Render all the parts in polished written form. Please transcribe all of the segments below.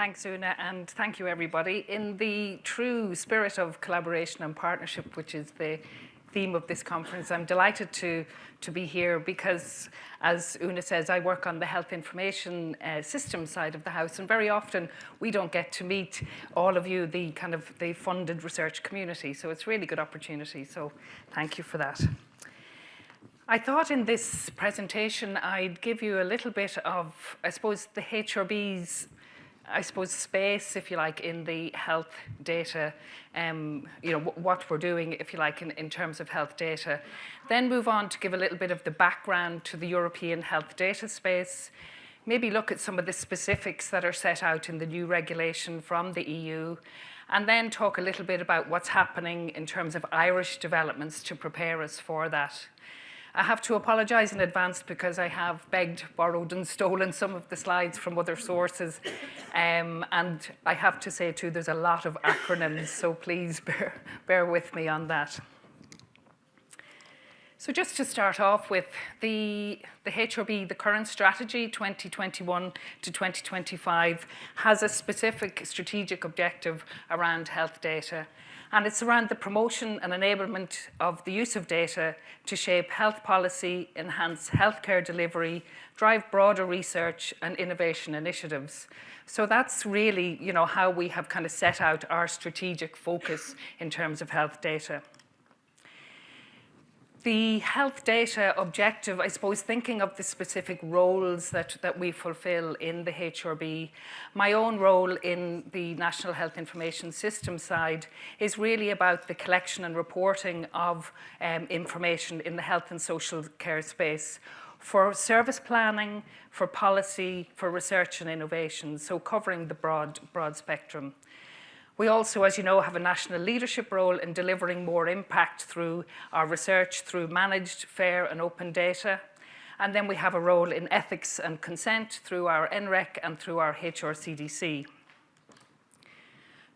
Thanks, Una, and thank you, everybody. In the true spirit of collaboration and partnership, which is the theme of this conference, I'm delighted to be here because, as Una says, I work on the health information system side of the house, and very often we don't get to meet all of you, the funded research community. So it's a really good opportunity. So thank you for that. I thought in this presentation I'd give you a little bit of, I suppose, the HRB's space, if you like, in the health data, what we're doing, if you like, in terms of health data. Then move on to give a little bit of the background to the European health data space, maybe look at some of the specifics that are set out in the new regulation from the EU, and then talk a little bit about what's happening in terms of Irish developments to prepare us for that. I have to apologise in advance because I have begged, borrowed and stolen some of the slides from other sources. And I have to say too, there's a lot of acronyms, so please bear with me on that. So just to start off with, the HRB, the current strategy, 2021 to 2025, has a specific strategic objective around health data. And it's around the promotion and enablement of the use of data to shape health policy, enhance healthcare delivery, drive broader research and innovation initiatives. So that's really, how we have kind of set out our strategic focus in terms of health data. The health data objective, I suppose, thinking of the specific roles that we fulfill in the HRB, my own role in the National Health Information System side is really about the collection and reporting of information in the health and social care space for service planning, for policy, for research and innovation, so covering the broad spectrum. We also, as you know, have a national leadership role in delivering more impact through our research, through managed, fair and open data. And then we have a role in ethics and consent through our NREC and through our HRCDC.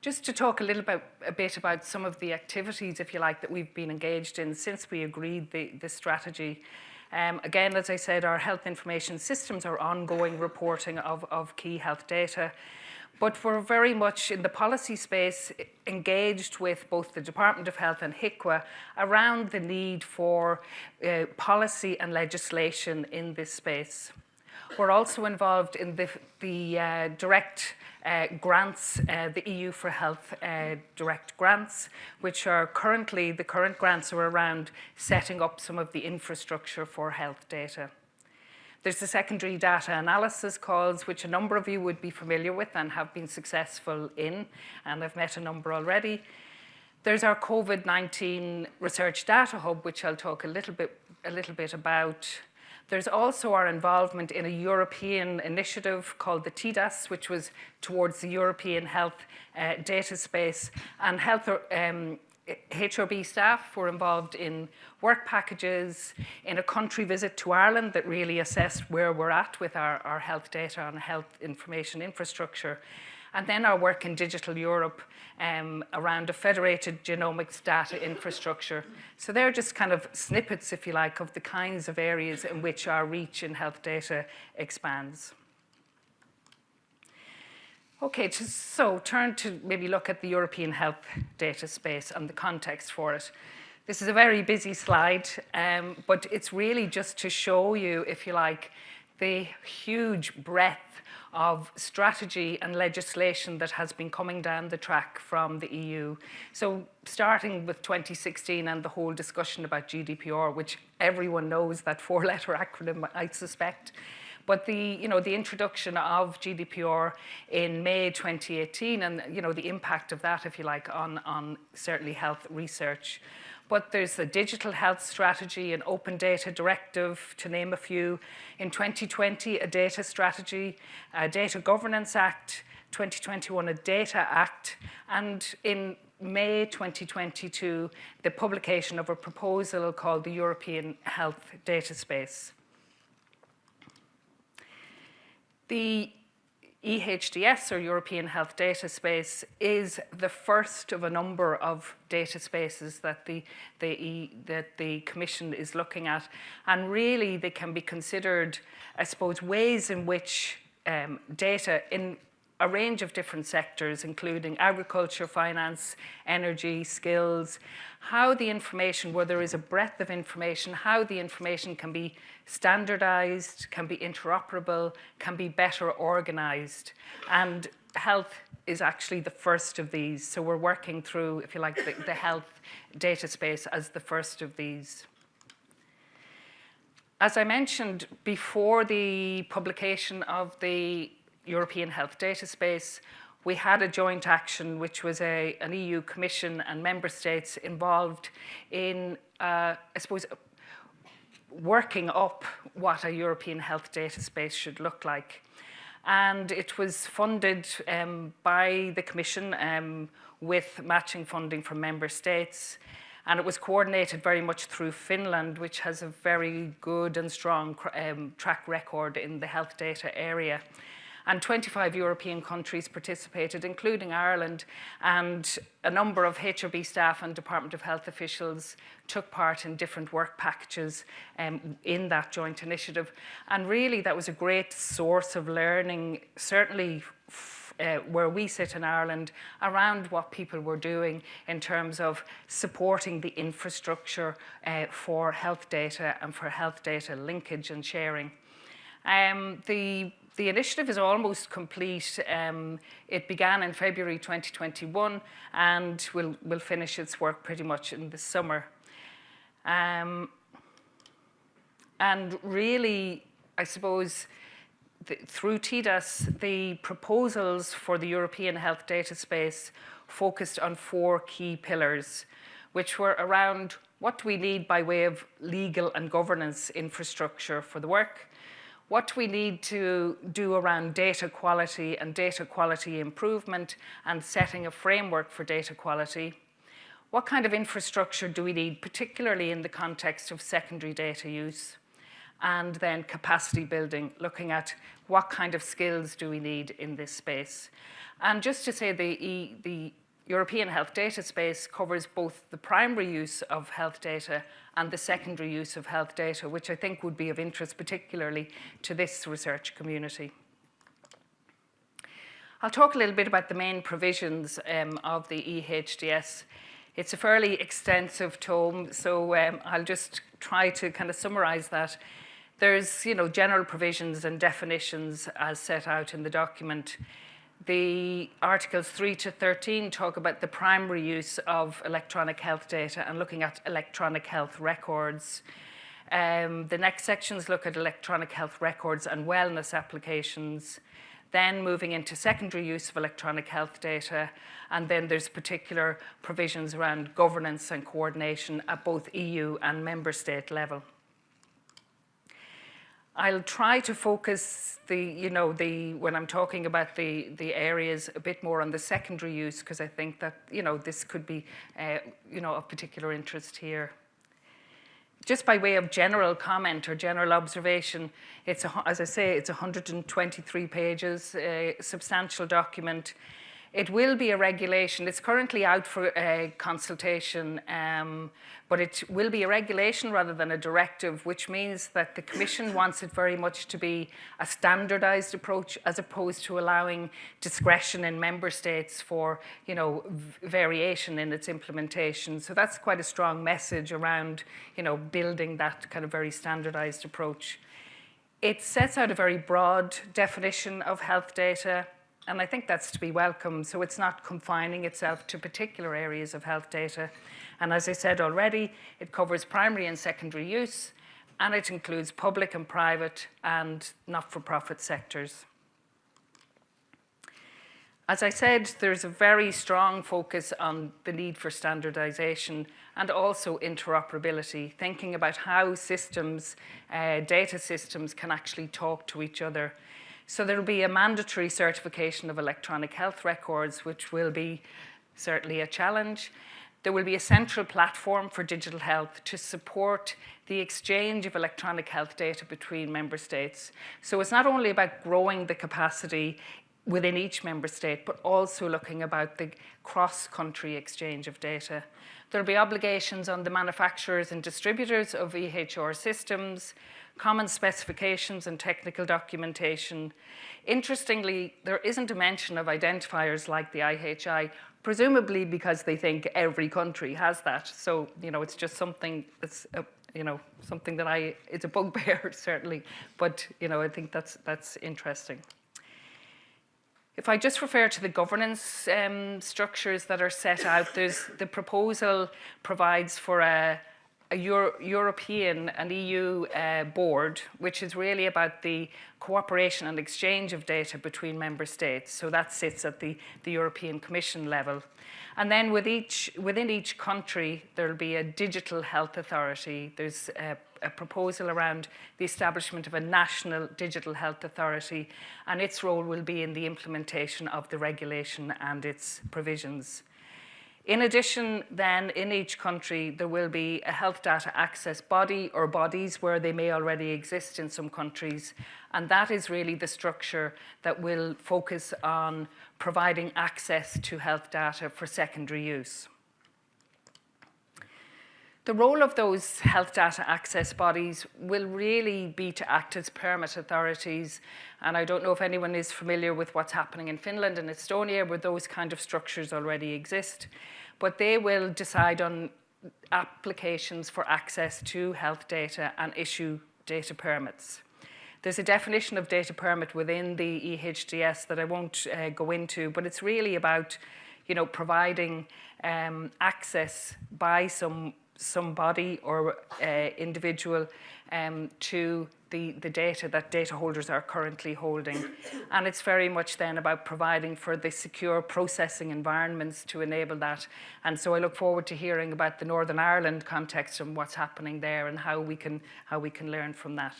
Just to talk a bit about some of the activities, if you like, that we've been engaged in since we agreed the strategy. Again, as I said, our health information systems are ongoing reporting of key health data. But we're very much in the policy space engaged with both the Department of Health and HIQA around the need for policy and legislation in this space. We're also involved in the direct grants, the EU for Health direct grants, which are the current grants are around setting up some of the infrastructure for health data. There's the secondary data analysis calls, which a number of you would be familiar with and have been successful in, and I've met a number already. There's our COVID-19 Research Data Hub, which I'll talk a little bit about. There's also our involvement in a European initiative called the TDAS, which was towards the European health data space, and HRB staff were involved in work packages, in a country visit to Ireland that really assessed where we're at with our health data and health information infrastructure. And then our work in Digital Europe around a federated genomics data infrastructure. So they're just kind of snippets, if you like, of the kinds of areas in which our reach in health data expands. Okay, so turn to maybe look at the European health data space and the context for it. This is a very busy slide, but it's really just to show you, if you like, the huge breadth of strategy and legislation that has been coming down the track from the EU. So starting with 2016 and the whole discussion about GDPR, which everyone knows that four-letter acronym, I suspect. But the introduction of GDPR in May 2018 and, the impact of that, if you like, on certainly health research. But there's the digital health strategy, an open data directive, to name a few. In 2020, a data strategy, a data governance act, 2021, a data act, and in May 2022, the publication of a proposal called the European Health Data Space. The EHDS, or European Health Data Space, is the first of a number of data spaces that the Commission is looking at. And really, they can be considered, I suppose, ways in which data in a range of different sectors, including agriculture, finance, energy, skills, how the information, where there is a breadth of information, how the information can be standardized, can be interoperable, can be better organized. And health is actually the first of these. So we're working through, if you like, the health data space as the first of these. As I mentioned, before the publication of the European Health Data Space, we had a joint action, which was an EU Commission and member states involved in, I suppose, working up what a European health data space should look like. And it was funded by the Commission with matching funding from member states. And it was coordinated very much through Finland, which has a very good and strong track record in the health data area. And 25 European countries participated, including Ireland, and a number of HRB staff and Department of Health officials took part in different work packages in that joint initiative. And really, that was a great source of learning, certainly where we sit in Ireland, around what people were doing in terms of supporting the infrastructure for health data and for health data linkage and sharing. The initiative is almost complete. It began in February 2021 and will finish its work pretty much in the summer. And really, I suppose, through TDAS, the proposals for the European health data space focused on 4 key pillars, which were around what do we need by way of legal and governance infrastructure for the work, what we need to do around data quality and data quality improvement and setting a framework for data quality. What kind of infrastructure do we need, particularly in the context of secondary data use? And then capacity building, looking at what kind of skills do we need in this space. And just to say, the European health data space covers both the primary use of health data and the secondary use of health data, which I think would be of interest particularly to this research community. I'll talk a little bit about the main provisions of the EHDS. It's a fairly extensive tome, so I'll just try to kind of summarize that. There's, general provisions and definitions as set out in the document. The Articles 3 to 13 talk about the primary use of electronic health data and looking at electronic health records. The next sections look at electronic health records and wellness applications. Then moving into secondary use of electronic health data. And then there's particular provisions around governance and coordination at both EU and member state level. I'll try to focus when I'm talking about the areas a bit more on the secondary use, because I think that, this could be, of particular interest here. Just by way of general comment or general observation, as I say, it's 123 pages, a substantial document. It will be a regulation. It's currently out for a consultation, but it will be a regulation rather than a directive, which means that the Commission wants it very much to be a standardized approach as opposed to allowing discretion in member states for, variation in its implementation. So that's quite a strong message around, building that kind of very standardized approach. It sets out a very broad definition of health data, and I think that's to be welcomed. So it's not confining itself to particular areas of health data. And as I said already, it covers primary and secondary use, and it includes public and private and not-for-profit sectors. As I said, there's a very strong focus on the need for standardization and also interoperability, thinking about how systems, data systems can actually talk to each other. So there will be a mandatory certification of electronic health records, which will be certainly a challenge. There will be a central platform for digital health to support the exchange of electronic health data between member states. So it's not only about growing the capacity within each member state, but also looking about the cross-country exchange of data. There will be obligations on the manufacturers and distributors of EHR systems common specifications and technical documentation. Interestingly, there isn't a mention of identifiers like the IHI, presumably because they think every country has that. So, it's just something that's, something that it's a bugbear, certainly, but, I think that's interesting. If I just refer to the governance structures that are set out, the proposal provides for a European and EU board, which is really about the cooperation and exchange of data between member states. So that sits at the European Commission level. And then within each country, there will be a digital health authority. There's a proposal around the establishment of a national digital health authority, and its role will be in the implementation of the regulation and its provisions. In addition, then, in each country, there will be a health data access body or bodies where they may already exist in some countries. And that is really the structure that will focus on providing access to health data for secondary use. The role of those health data access bodies will really be to act as permit authorities. And I don't know if anyone is familiar with what's happening in Finland and Estonia, where those kind of structures already exist. But they will decide on applications for access to health data and issue data permits. There's a definition of data permit within the EHDS that I won't go into, but it's really about, providing access by some body or individual to the data that data holders are currently holding. And it's very much then about providing for the secure processing environments to enable that. And so I look forward to hearing about the Northern Ireland context and what's happening there and how we can learn from that.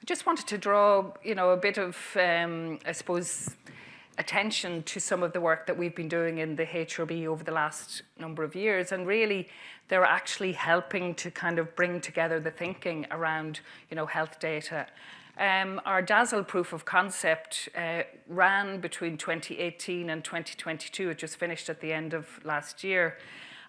I just wanted to draw, a bit of, I suppose, attention to some of the work that we've been doing in the HRB over the last number of years. And really, they're actually helping to kind of bring together the thinking around, health data. Our DAZZLE proof of concept ran between 2018 and 2022. It just finished at the end of last year.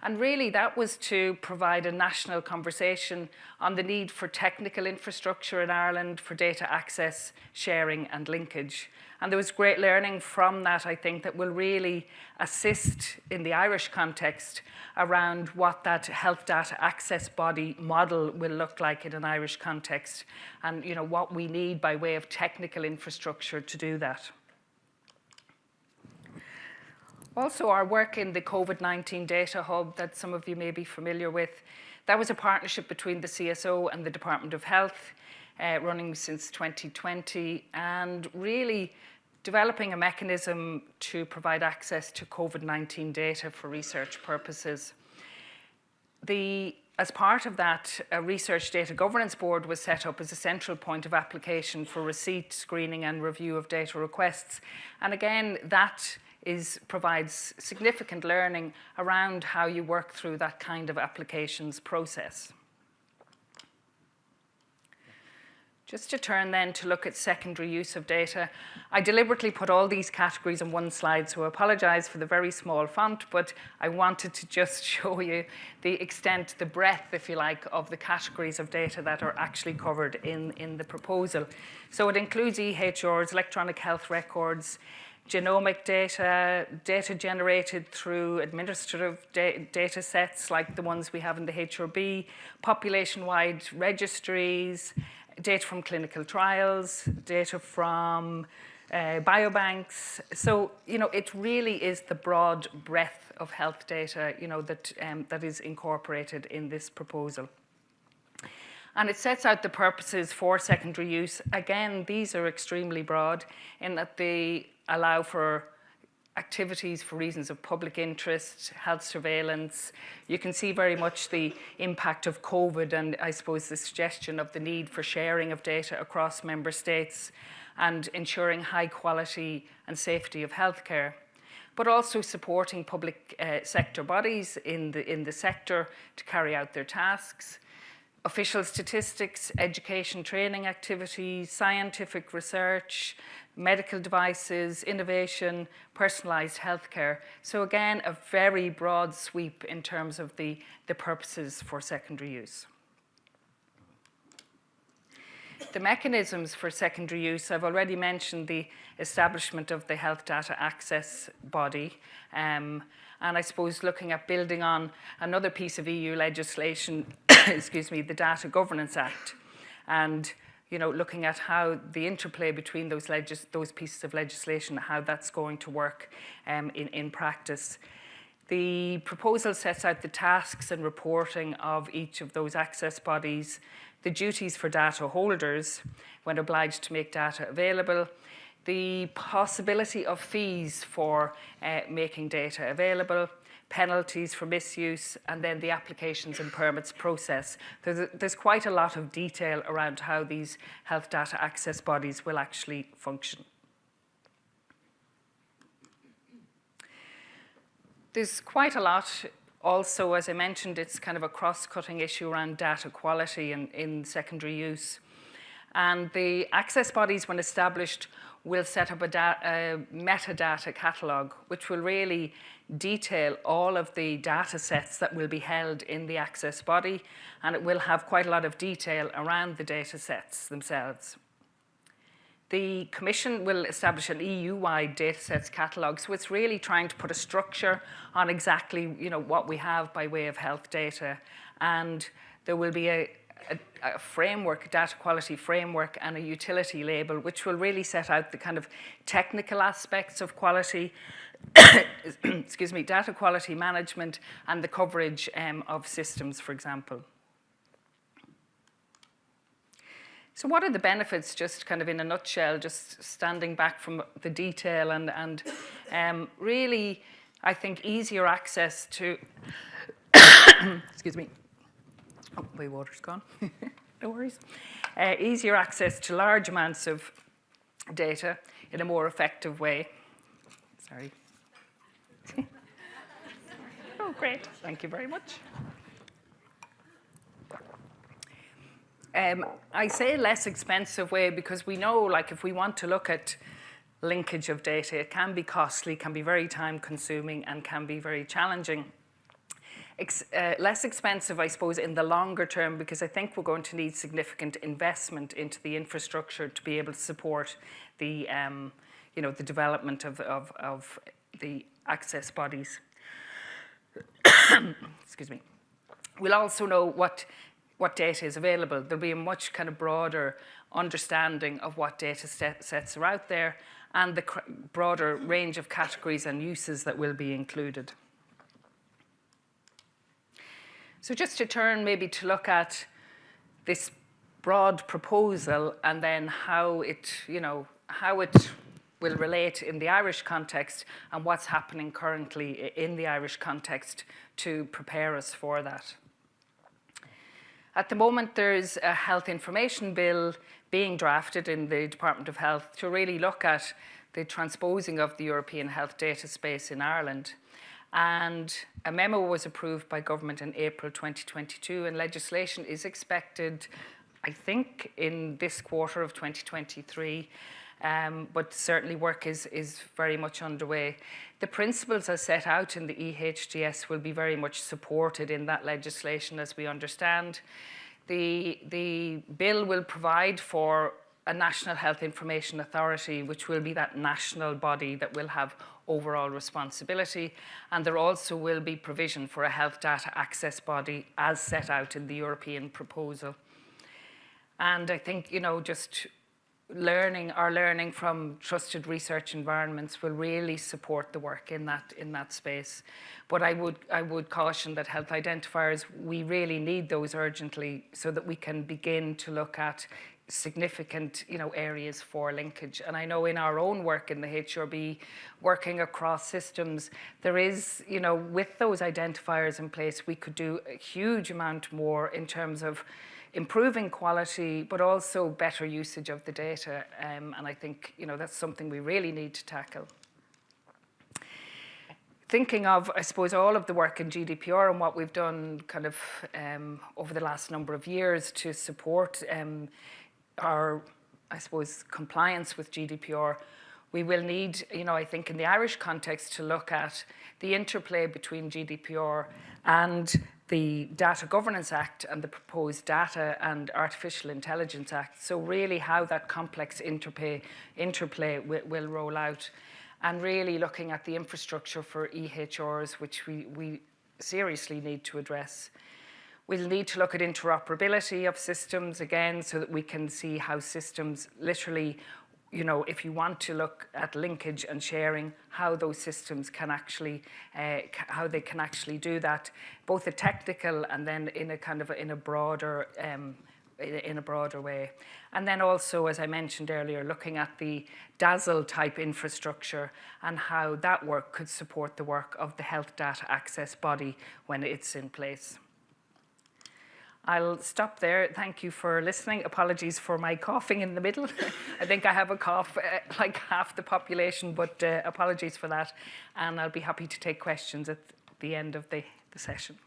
And really, that was to provide a national conversation on the need for technical infrastructure in Ireland for data access, sharing, and linkage. And there was great learning from that, I think, that will really assist in the Irish context around what that health data access body model will look like in an Irish context, and what we need by way of technical infrastructure to do that. Also, our work in the COVID-19 Data Hub that some of you may be familiar with, that was a partnership between the CSO and the Department of Health, running since 2020, and really developing a mechanism to provide access to COVID-19 data for research purposes. As part of that, a Research Data Governance Board was set up as a central point of application for receipt, screening, and review of data requests. And again, that provides significant learning around how you work through that kind of applications process. Just to turn then to look at secondary use of data, I deliberately put all these categories on one slide, so I apologize for the very small font, but I wanted to just show you the extent, the breadth, if you like, of the categories of data that are actually covered in the proposal. So it includes EHRs, electronic health records, genomic data, data generated through administrative data sets like the ones we have in the HRB, population-wide registries, data from clinical trials, data from biobanks. So, it really is the broad breadth of health data, that is incorporated in this proposal. And it sets out the purposes for secondary use. Again, these are extremely broad in that they allow for activities for reasons of public interest, health surveillance. You can see very much the impact of COVID and I suppose the suggestion of the need for sharing of data across member states and ensuring high quality and safety of healthcare, but also supporting public sector bodies in the sector to carry out their tasks, official statistics, education training activities, scientific research, medical devices, innovation, personalised healthcare. So again, a very broad sweep in terms of the purposes for secondary use. The mechanisms for secondary use, I've already mentioned the establishment of the Health Data Access Body, and I suppose looking at building on another piece of EU legislation, excuse me, the Data Governance Act, and looking at how the interplay between those pieces of legislation, how that's going to work in practice. The proposal sets out the tasks and reporting of each of those access bodies, the duties for data holders when obliged to make data available, the possibility of fees for making data available, penalties for misuse, and then the applications and permits process. There's quite a lot of detail around how these health data access bodies will actually function. There's quite a lot also, as I mentioned, it's kind of a cross-cutting issue around data quality in secondary use. And the access bodies, when established, will set up a metadata catalogue, which will really detail all of the data sets that will be held in the access body, and it will have quite a lot of detail around the data sets themselves. The Commission will establish an EU-wide datasets catalogue, so it's really trying to put a structure on exactly what we have by way of health data, and there will be a framework, a data quality framework, and a utility label, which will really set out the kind of technical aspects of quality, excuse me, data quality management, and the coverage of systems, for example. So what are the benefits, just kind of in a nutshell, just standing back from the detail and really, I think, easier access to, excuse me, oh, my water's gone, no worries. Easier access to large amounts of data in a more effective way. Sorry. Oh, great, thank you very much. I say less expensive way because we know, like, if we want to look at linkage of data, it can be costly, can be very time consuming, and can be very challenging. Less expensive, I suppose, in the longer term, because I think we're going to need significant investment into the infrastructure to be able to support the, the development of the access bodies. Excuse me. We'll also know what data is available. There'll be a much kind of broader understanding of what data sets are out there and the broader range of categories and uses that will be included. So just to turn maybe to look at this broad proposal and then how it will relate in the Irish context and what's happening currently in the Irish context to prepare us for that. At the moment, there's a health information bill being drafted in the Department of Health to really look at the transposing of the European health data space in Ireland. And a memo was approved by government in April 2022, and legislation is expected, I think, in this quarter of 2023. But certainly work is very much underway. The principles as set out in the EHDS will be very much supported in that legislation, as we understand. The bill will provide for a National Health Information Authority, which will be that national body that will have overall responsibility. And there also will be provision for a health data access body as set out in the European proposal. And I think, just learning from trusted research environments will really support the work in that space. But I would caution that health identifiers, we really need those urgently so that we can begin to look at significant areas for linkage. And I know in our own work in the HRB, working across systems, there is, with those identifiers in place, we could do a huge amount more in terms of improving quality, but also better usage of the data. And I think, that's something we really need to tackle. thinking of, I suppose, all of the work in GDPR and what we've done kind of over the last number of years to support our, I suppose, compliance with GDPR, we will need, I think in the Irish context, to look at the interplay between GDPR and the Data Governance Act and the proposed Data and Artificial Intelligence Act. So really how that complex interplay will roll out, and really looking at the infrastructure for EHRs, which we seriously need to address. We'll need to look at interoperability of systems again, so that we can see how systems literally, if you want to look at linkage and sharing, how those systems can actually, how they can actually do that, both a technical and then in a broader way. And then also, as I mentioned earlier, looking at the DASL type infrastructure and how that work could support the work of the Health Data Access Body when it's in place. I'll stop there. Thank you for listening. Apologies for my coughing in the middle. I think I have a cough like half the population, but apologies for that. And I'll be happy to take questions at the end of the session.